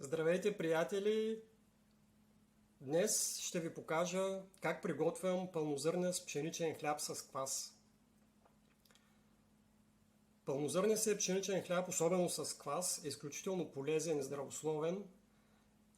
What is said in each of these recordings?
Здравейте, приятели! Днес ще ви покажа как приготвям пълнозърнест пшеничен хляб с квас. Пълнозърнестият пшеничен хляб, особено с квас, е изключително полезен и здравословен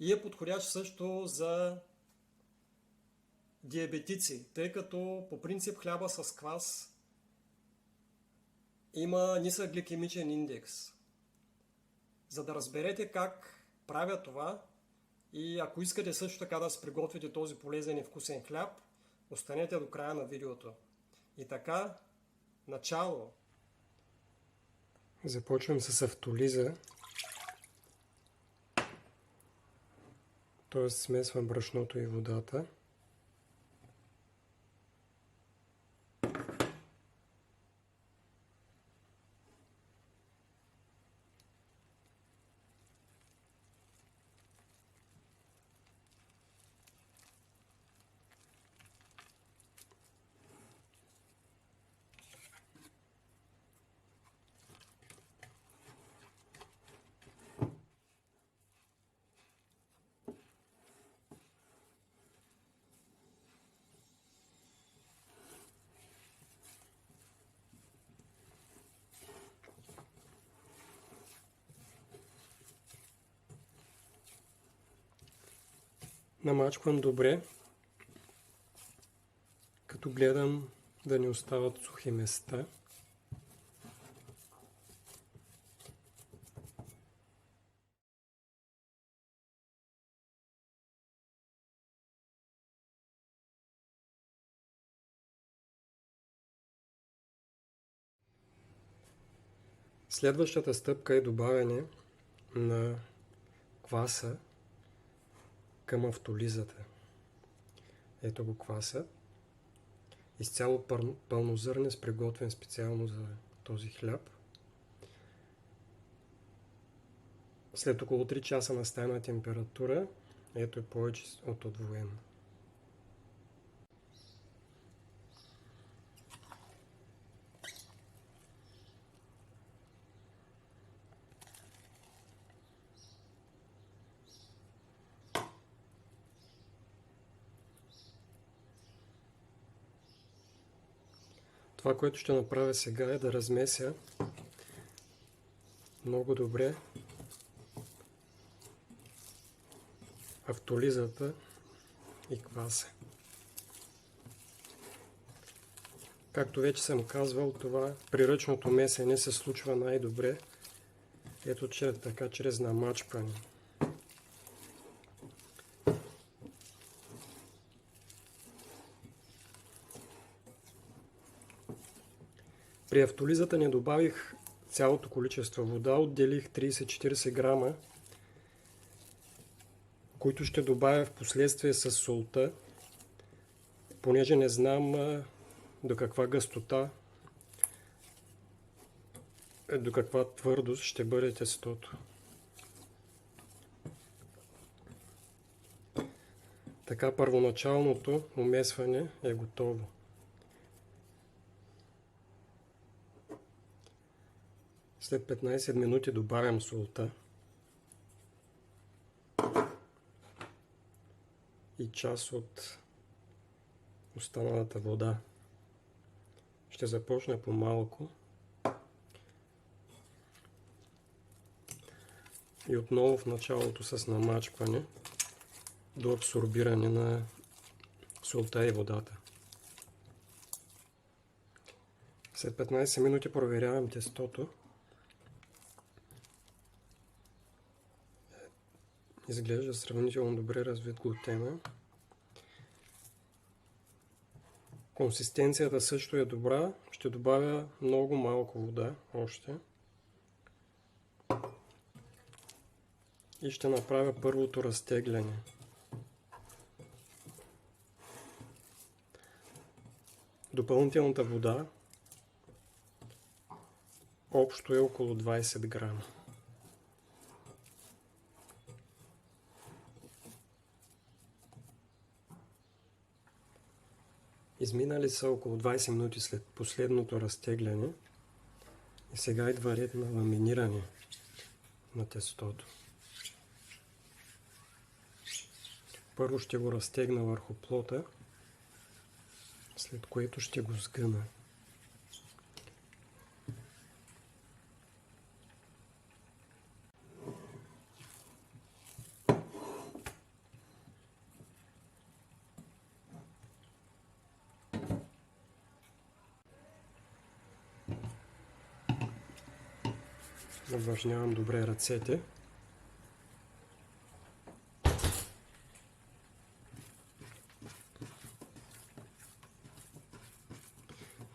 и е подходящ също за диабетици, тъй като по принцип хляба с квас има нисък гликемичен индекс. За да разберете как правя това и ако искате също така да се приготвите този полезен и вкусен хляб, останете до края на видеото. И така, начало! Започвам с автолиза, т.е. смесвам брашното и водата. Намачквам добре, като гледам да не остават сухи места. Следващата стъпка е добавяне на кваса към автолизата. Ето го кваса. Изцяло пълнозърнест, приготвен специално за този хляб. След около 3 часа на стайна температура, ето е повече от удвоен. Това, което ще направя сега е да размеся много добре автолизата и кваса. Както вече съм казвал, това при ръчното месене се случва най-добре. Ето така, чрез намачкване. При автолизата не добавих цялото количество вода, отделих 30-40 грама, които ще добавя в последствие с солта, понеже не знам до каква гъстота, до каква твърдост ще бъде тестото. Така първоначалното умесване е готово. След 15 минути добавям солта и част от останалата вода. Ще започна по малко и отново в началото с намачкване до абсорбиране на солта и водата. След 15 минути проверявам тестото. Изглежда сравнително добре развит глутена. Консистенцията също е добра. Ще добавя много малко вода още. И ще направя първото разтегляне. Допълнителната вода общо е около 20 грама. Изминали са около 20 минути след последното разтегляне и сега идва ред на ламиниране на тестото. Първо ще го разтегна върху плота, след което ще го сгъна. Увлажнявам добре ръцете.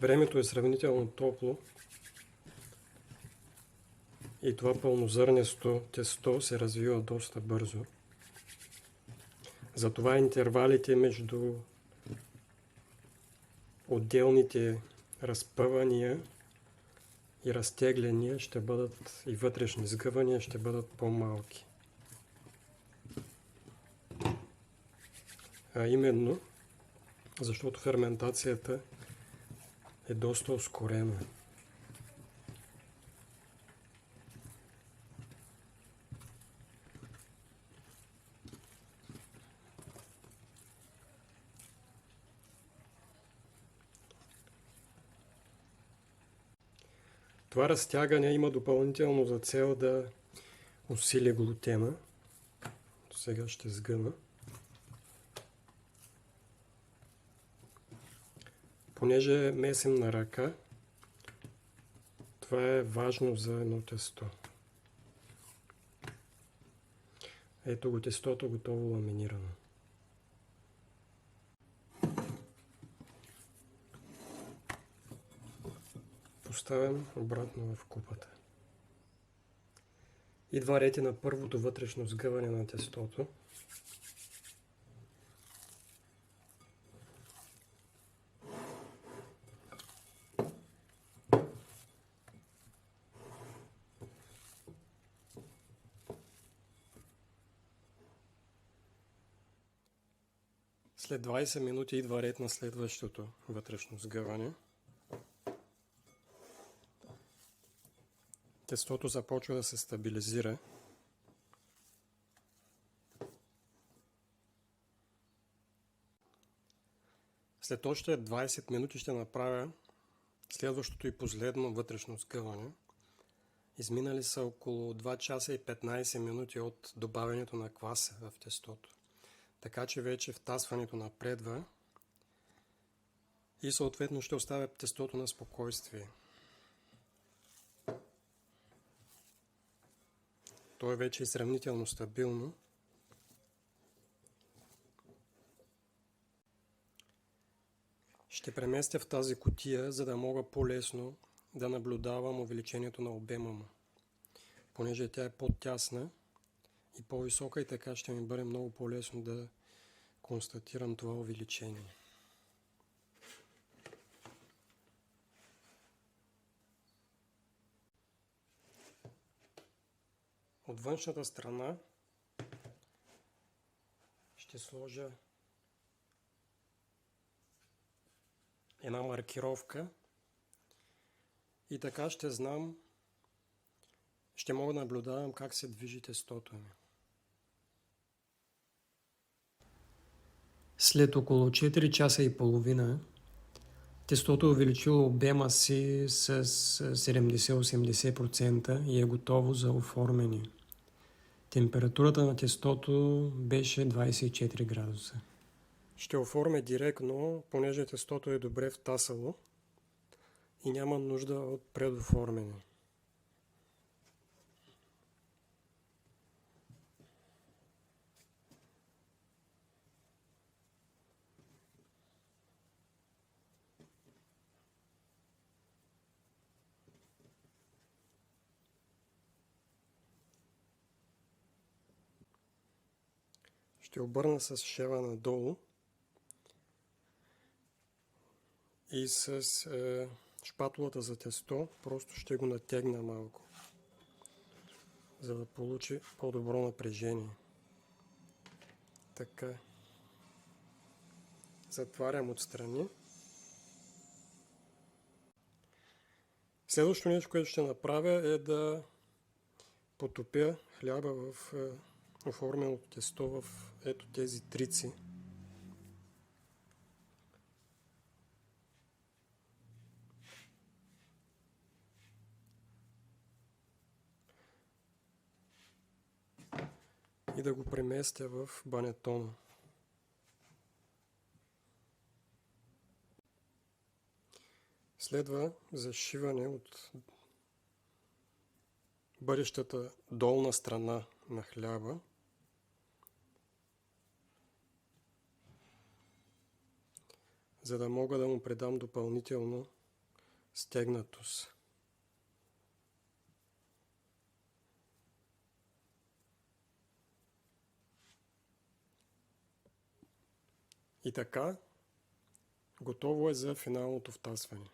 Времето е сравнително топло и това пълнозърнесто тесто се развива доста бързо. Затова интервалите между отделните разпъвания и разтегляния ще бъдат и вътрешни сгъвания ще бъдат по-малки. А именно, защото ферментацията е доста ускорена. Това разтягане има допълнително за цел да усили глутена. Сега ще сгъна. Понеже месим на ръка, това е важно за едно тесто. Ето го тестото готово ламинирано. Поставям обратно в купата. Идва ред на първото вътрешно сгъване на тестото. След 20 минути идва ред на следващото вътрешно сгъване. Тестото започва да се стабилизира. След още 20 минути ще направя следващото и последно вътрешно сгъване. Изминали са около 2 часа и 15 минути от добавянето на кваса в тестото. Така че вече втасването напредва и съответно ще оставя тестото на спокойствие. То е вече сравнително стабилно. Ще преместя в тази кутия, за да мога по-лесно да наблюдавам увеличението на обема му. Понеже тя е по-тясна и по-висока и така ще ми бъде много по-лесно да констатирам това увеличение. От външната страна ще сложа една маркировка и така ще знам, ще мога да наблюдавам как се движи тестото ми. След около 4 часа и половина тестото е увеличило обема си с 70-80% и е готово за оформяне. Температурата на тестото беше 24 градуса. Ще оформя директно, понеже тестото е добре втасало и няма нужда от предоформяне. Ще обърна с шева надолу и с шпатулата за тесто просто ще го натегна малко, за да получи по-добро напрежение. Така. Затварям отстрани. Следващото нещо, което ще направя е да потопя хляба в оформеното тесто в ето тези трици. И да го преместя в банетона. Следва зашиване от бъдещата долна страна на хляба. За да мога да му придам допълнително стегнатост. И така, готово е за финалното втасване.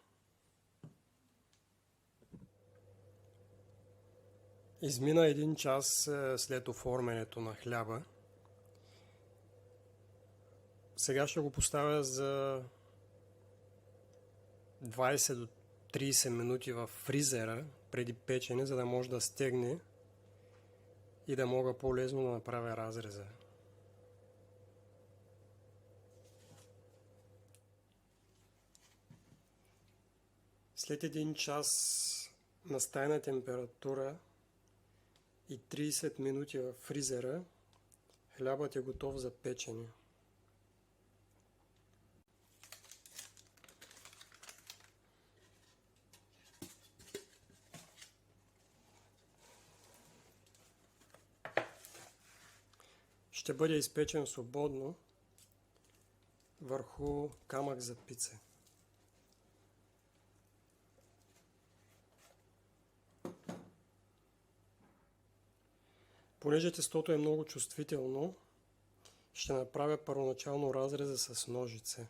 Измина 1 час след оформянето на хляба. Сега ще го поставя за 20 до 30 минути в фризера преди печене, за да може да стегне и да мога по-лесно да направя разреза. След 1 час на стайна температура и 30 минути в фризера, хлябът е готов за печене. Ще бъде изпечен свободно върху камък за пица. Понеже тестото е много чувствително, ще направя първоначално разреза с ножице.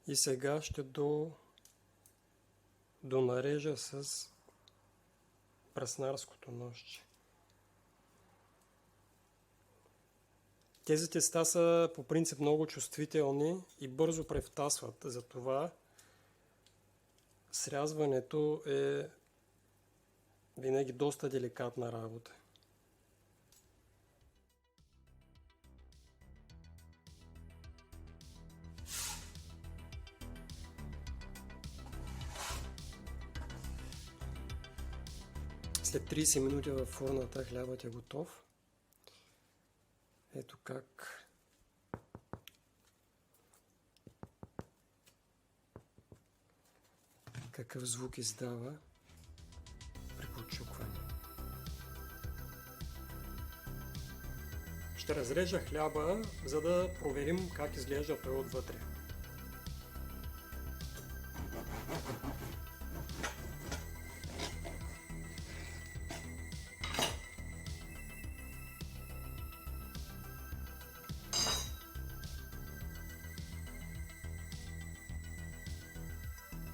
И сега ще донарежа с браснарското ножче. Тези теста са по принцип много чувствителни и бързо превтасват. Затова срязването е винаги доста деликатна работа. След 30 минути във фурната хлябът е готов. Ето какъв звук издава при прочукване. Ще разрежа хляба, за да проверим как изглежда той отвътре.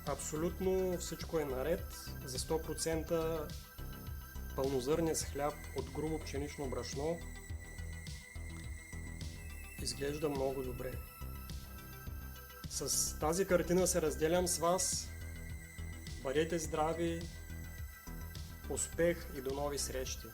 Абсолютно всичко е наред. За 100% пълнозърнен хляб от грубо пшенично брашно изглежда много добре. С тази картина се разделям с вас. Бъдете здрави, успех и до нови срещи!